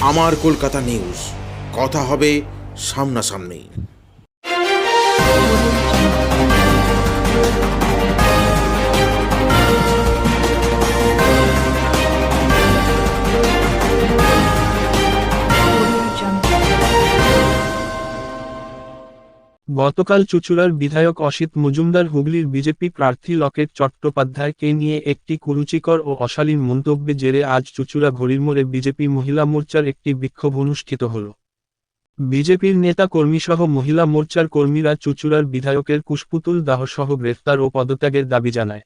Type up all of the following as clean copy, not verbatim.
আমার কলকাতা নিউজ, কথা হবে সামনাসামনি। গতকাল চুঁচুড়ার বিধায়ক অসিত মজুমদার হুগলির বিজেপি প্রার্থী লকেট চট্টোপাধ্যায়কে নিয়ে একটি কুরুচিকর ও অশালীন মন্তব্যের জেরে আজ চুঁচুড়া ঘড়ির মোড়ে বিজেপি মহিলা মোর্চার একটি বিক্ষোভ অনুষ্ঠিত হল। বিজেপির নেতা কর্মীসহ মহিলা মোর্চার কর্মীরা চুঁচুড়ার বিধায়কের কুশপুতুল দাহসহ গ্রেফতার ও পদত্যাগের দাবি জানায়।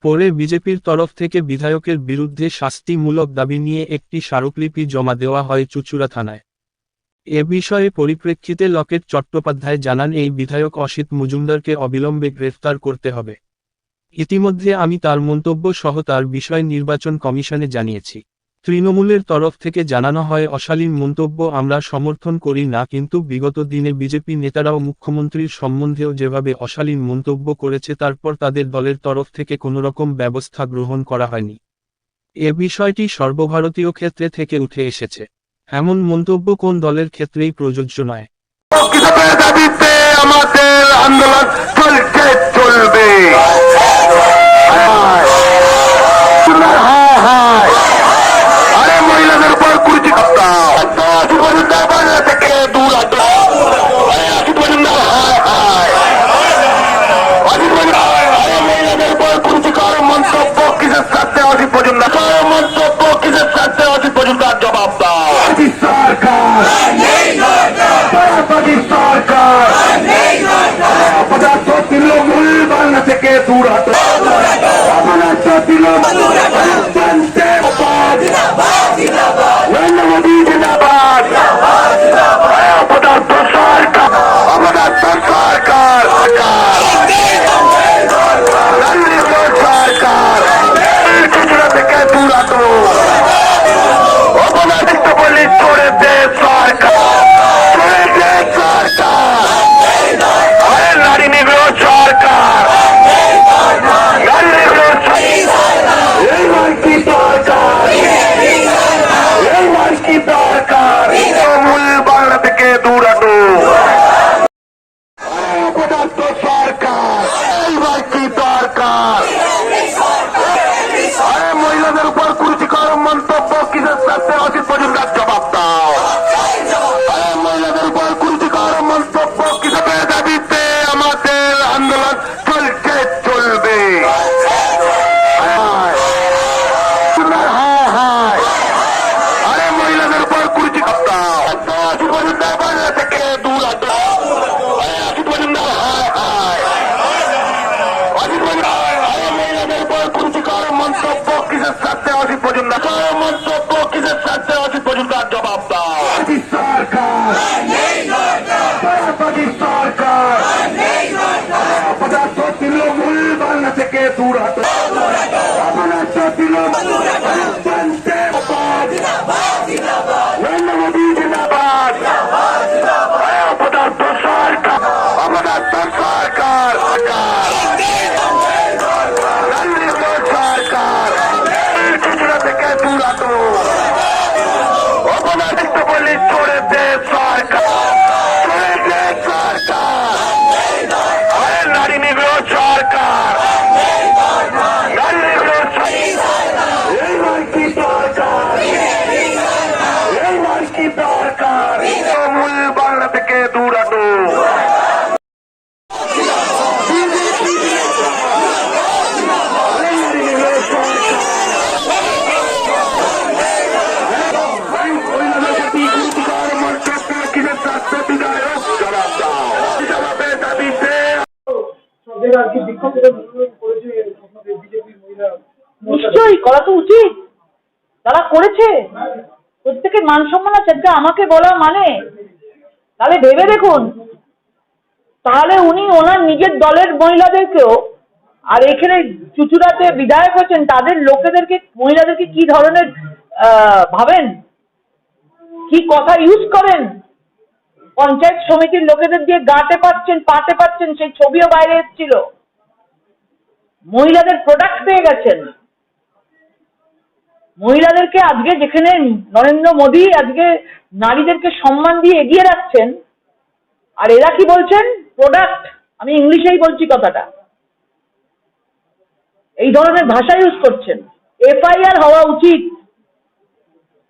পরে বিজেপির তরফ থেকে বিধায়কের বিরুদ্ধে শাস্তিমূলক দাবি নিয়ে একটি স্মারকলিপি জমা দেওয়া হয় চুঁচুড়া থানায়। এ বিষয়ে পরিপ্রেক্ষিতে লকেট চট্টোপাধ্যায় জানান, এই বিধায়ক অসিত মজুমদারকে অবিলম্বে গ্রেফতার করতে হবে। ইতিমধ্যে আমি তার মন্তব্য সহ তার বিষয় নির্বাচন কমিশনে জানিয়েছি। তৃণমূলের তরফ থেকে জানানো হয়, অশালীন মন্তব্য আমরা সমর্থন করি না, কিন্তু বিগত দিনে বিজেপি নেতারাও মুখ্যমন্ত্রীর সম্বন্ধেও যেভাবে অশালীন মন্তব্য করেছে তারপর তাদের দলের তরফ থেকে কোনোরকম ব্যবস্থা গ্রহণ করা হয়নি। এ বিষয়টি সর্বভারতীয় ক্ষেত্রে থেকে উঠে এসেছে। এমন মন্তব্য কোন দলের ক্ষেত্রেই প্রযোজ্য নয়। আমাদের আন্দোলন চলছে, চলবে। আরে মহিলাদের উপর কুরুচি থেকে দূর মহিলাদের উপর কুরুচিকর মন্তব্য কিসের সাথে অসিত মজুমদার মন্তব্য কিসের সাথে অসিত মজুমদার জবাব দাও। তৃণমূল বাংলা থেকে দূর হটো। মোদী জিন্দাবাদ। সরকার থেকে দূর হটো। অপরাধিত বলি করে দে সরকার। নারী নিগ্রহ সরকার। তৃণমূল বাংলা থেকে দূর হটো। অপদার্থ সরকার। এইবার কি দরকার? মহিলাদের উপর কুরুচিকর মন্তব্য কিসের সাথে অসিত মজুমদার জবাব দাও। মহিলাদের উপর কুরুচিকর মন্তব্য কিসের দাবিতে আমাদের আন্দোলন চলছে, চলবে। আরে মহিলাদের উপর কুরুচিকর অসিত মজুমদার বাংলা থেকে দূর হটো। অসিত মজুমদার মহিলাদের উপর কুরুচিকর মন্তব্য কিসের সাথে অসিত মজুমদার মন্তব্য কিসের সাথে অসিত মজুমদার জবাব দাও। সরকার তৃণমূল বাংলা থেকে দূর হটো। মোদী জিন্দাবাদ। অপদার্থ সরকার। অপদার্থ সরকার। সরকার থেকে দূর হটো। অপরাধিত বলি করে দে সরকার। নারী নিগ্রহ সরকার। নারী নিগ্রহ কি দরকার? কি দরকার? তৃণমূল বাংলা থেকে দূর হটো। নিশ্চয়ই করা তো উচিত, তারা করেছে। প্রত্যেকের মান সম্মান আছে। আমাকে বলা মানে তাহলে ভেবে দেখুন, তাহলে উনি ওনার নিজের দলের মহিলাদেরকেও, আর এখানে চুঁচুড়াতে বিধায়ক হচ্ছেন তাদের লোকেদেরকে, মহিলাদেরকে কি ধরনের ভাবেন, কি কথা ইউজ করেন। পঞ্চায়েত সমিতির লোকেদের দিয়ে গাঁটে পাচ্ছেন, সেই ছবিও বাইরে এসেছিল। মহিলাদের প্রোডাক্ট পেয়ে গেছেন। মহিলাদেরকে আজকে যেখানে নরেন্দ্র মোদী আজকে নারীদেরকে সম্মান দিয়ে এগিয়ে রাখছেন, আর এরা কি বলছেন? প্রোডাক্ট। আমি ইংলিশেই বলছি কথাটা, এই ধরনের ভাষা ইউজ করছেন। এফআইআর হওয়া উচিত,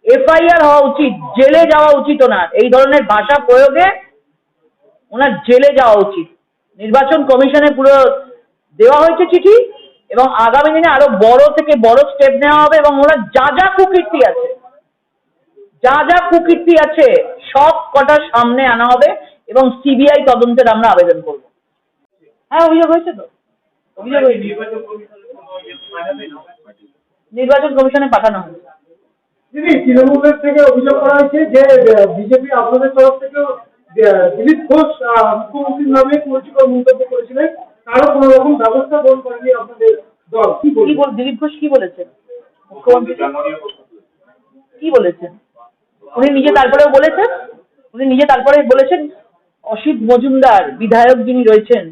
এফআইআর হওয়া উচিত, জেলে যাওয়া উচিত ওনার। এই ধরনের ভাষা প্রয়োগে ওনার জেলে যাওয়া উচিত। নির্বাচন কমিশনে পুরো দেওয়া হয়েছে চিঠি, এবং আগামী দিনে আরো বড় থেকে বড় স্টেপ নেওয়া হবে, এবং ওনার যা যা কুকীর্তি আছে, যা যা কুকীর্তি আছে সব কটা সামনে আনা হবে, এবং সিবিআই তদন্তের আমরা আবেদন করব। হ্যাঁ, অভিযোগ হয়েছে তো, অভিযোগ হয়েছে, নির্বাচন কমিশনে পাঠানো হয়েছে। দিদি, তৃণমূলের থেকে অভিযোগ করা হয়েছে যে বিজেপি আপনাদের তরফ থেকে দিলীপ ঘোষ মুখ্যমন্ত্রীর নামে কুরুচিকর মন্তব্য করেছিলেন, তারও কোনো রকম ব্যবস্থা গ্রহণ করেনি আপনাদের দল। কি বলবেন? দিলীপ ঘোষ কি বলেছেন? মুখ্যমন্ত্রী কি বলেছেন? উনি নিজে তারপরে বলেছেন অসিত মজুমদার বিধায়ক যিনি রয়েছেন,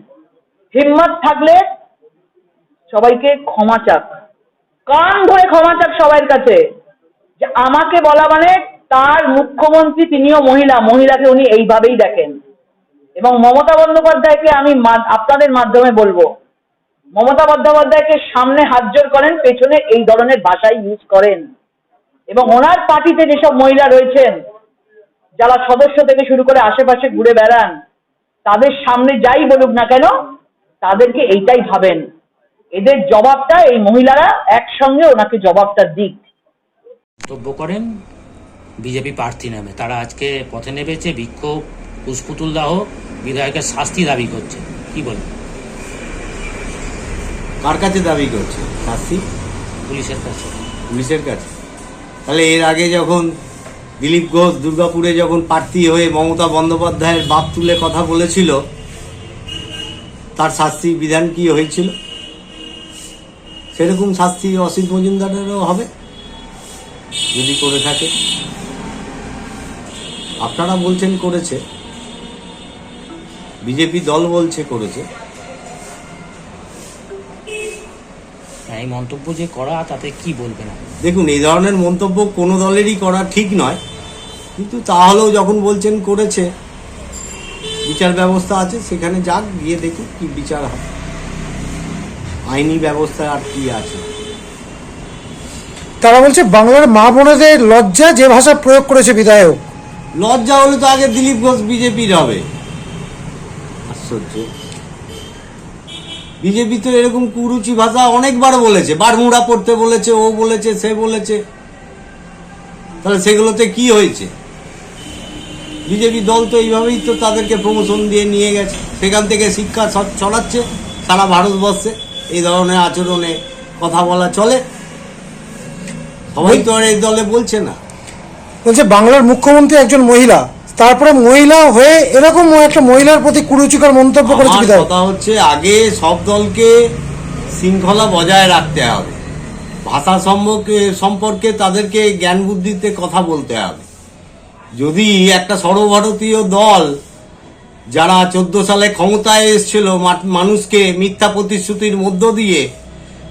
হিম্মত থাকলে সবাইকে ক্ষমা চাক, কান ধরে ক্ষমা চাক সবার কাছে, যে আমাকে বলা মানে তার মুখ্যমন্ত্রী তিনিও মহিলাকে উনি এইভাবেই দেখেন। এবং মমতা বন্দ্যোপাধ্যায়কে আমি আপনাদের মাধ্যমে বলবো, মমতা বন্দ্যোপাধ্যায়কে সামনে হাত জোড় করেন, পেছনে এই ধরনের ভাষাই ইউজ করেন। এবং ওনার পার্টিতে যেসব মহিলা রয়েছেন, যারা সদস্য থেকে শুরু করে আশেপাশে ঘুরে বেড়ান, তাদের সামনে যাই বলুক না কেন, তাদেরকে এইটাই ভাবেন, এদের জবাবটা এই মহিলারা একসঙ্গে ওনাকে জবাবটা দিক। মন্তব্য করেন বিজেপি প্রার্থী নামে, তারা আজকে পথে নেমেছে, বিক্ষোভ, পুষ্পুতুল দাহ, বিধায়কের শাস্তি দাবি করছে, কি বলেন? কার কাছে দাবি করছে শাস্তি? পুলিশের কাছে। পুলিশের কাছে? তাহলে এর আগে যখন দিলীপ ঘোষ দুর্গাপুরে যখন প্রার্থী হয়ে মমতা বন্দ্যোপাধ্যায়ের বাপ তুলে কথা বলেছিল, তার শাস্তি বিধান কি হয়েছিল? সেরকম শাস্তি অসিত মজুমদারেরও হবে যদি করে থাকে। আপনারা বলছেন করেছে, বিজেপি দল বলছে করেছে। এই মন্তব্য যে করা, তাতে কি বলবেন? দেখুন, এই ধরনের মন্তব্য কোনো দলেরই করা ঠিক নয়, কিন্তু তাহলেও যখন বলছেন করেছে, বিচার ব্যবস্থা আছে, সেখানে যাক, গিয়ে দেখুন কি বিচার হয়। আইনি ব্যবস্থা আর কি আছে। তারা বলছে বাংলার মা বোনেদের লজ্জা যে ভাষা প্রয়োগ করেছে বিধায়ক। লজ্জা হলে তো আগে দিলীপ ঘোষ বিজেপির হবে। আশ্চর্য, বিজেপি তো এরকম কুরুচি ভাষা অনেকবার বলেছে, বারমুড়া পড়তে বলেছে, ও বলেছে, সে বলেছে, তাহলে সেগুলোতে কি হয়েছে? বিজেপি দল তো এইভাবেই তো তাদেরকে প্রমোশন দিয়ে নিয়ে গেছে, সেখান থেকে শিক্ষা ছড়াচ্ছে সারা ভারতবর্ষে। এই ধরনের আচরণে কথা বলা চলে, সবাই তো আর এই দলে বলছে না। বলছে বাংলার মুখ্যমন্ত্রী একজন মহিলা, তারপরে মহিলা হয়ে এরকম একটা মহিলার প্রতি কুরুচিকর মন্তব্য করেছে বিধায়ক। কথা হচ্ছে, আগে সব দলকে শৃঙ্খলা বজায় রাখতে হবে, ভাষা সম্পর্কে তাদেরকে জ্ঞান বুদ্ধিতে কথা বলতে হবে। যদি একটা সর্বভারতীয় দল যারা 14 সালে ক্ষমতায় এসেছিল মানুষকে মিথ্যা প্রতিশ্রুতির মধ্য দিয়ে,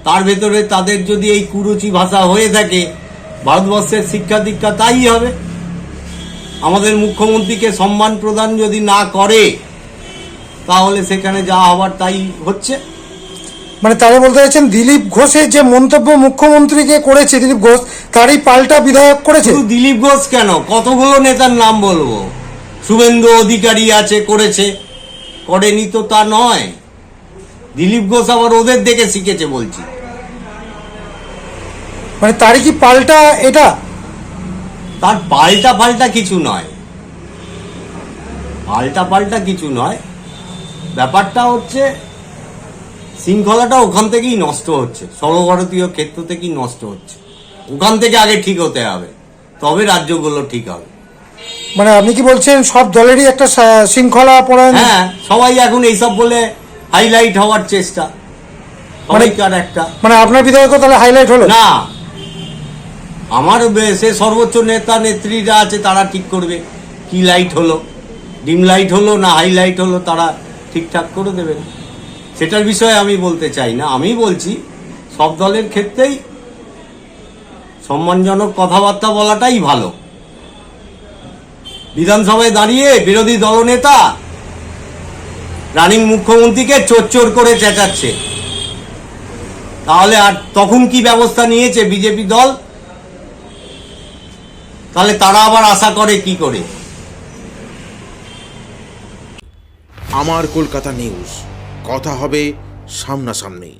তার ভেতরে তাদের যদি এই কুরুচি ভাষা হয়ে থাকে, ভারতবর্ষের শিক্ষা দীক্ষা তাই হবে। আমাদের মুখ্যমন্ত্রীকে সম্মান প্রদান যদি না করে, তাহলে সেখানে যা হবার তাই হচ্ছে। মানে তারা বলতে চাইছেন দিলীপ ঘোষের যে মন্তব্য মুখ্যমন্ত্রীকে করেছে, দিলীপ ঘোষ তারই পাল্টা বিধায়ক করেছে। শুধু দিলীপ ঘোষ কেন, কতগুলো নেতার নাম বলবো। শুভেন্দু অধিকারী আছে, করেছে, করেনি তো তা নয়। দিলীপ ঘোষ আবার ওদের দেখে শিখেছে বলছি। মানে তারই কি পাল্টা এটা? তার পাল্টা কিছু নয়, পাল্টা কিছু নয়। ব্যাপারটা হচ্ছে শৃঙ্খলাটা ওখান থেকেই নষ্ট হচ্ছে, সর্বভারতীয় ক্ষেত্র থেকেই নষ্ট হচ্ছে। ওখান থেকে আগে ঠিক হতে হবে, তবে রাজ্যগুলো ঠিক হবে। মানে আপনি কি বলছেন সব দলেরই একটা শৃঙ্খলা পরায়ণ? হ্যাঁ, সবাই এখন এইসব বলে হাইলাইট হওয়ার চেষ্টা, সবাইকার একটা। মানে আপনার বিধায়ক তাহলে হাইলাইট হলো না, আমার সে সর্বোচ্চ নেতা নেত্রীরা আছে, তারা ঠিক করবে কি লাইট হলো, ডিম লাইট হলো না হাইলাইট হলো, তারা ঠিকঠাক করে দেবেন। সেটার বিষয়ে আমি বলতে চাই না। আমি বলছি সব দলের ক্ষেত্রেই সম্মানজনক কথাবার্তা বলাটাই ভালো। বিধানসভায় দাঁড়িয়ে বিরোধী দলনেতা রানিং মুখ্যমন্ত্রীকে চোর করে চেঁচাচ্ছে, তাহলে আর তখন কি ব্যবস্থা নিয়েছে বিজেপি দল? তাহলে তারা আবার আশা করে কি করে? আমার কলকাতা নিউজ, কথা হবে সামনাসামনি।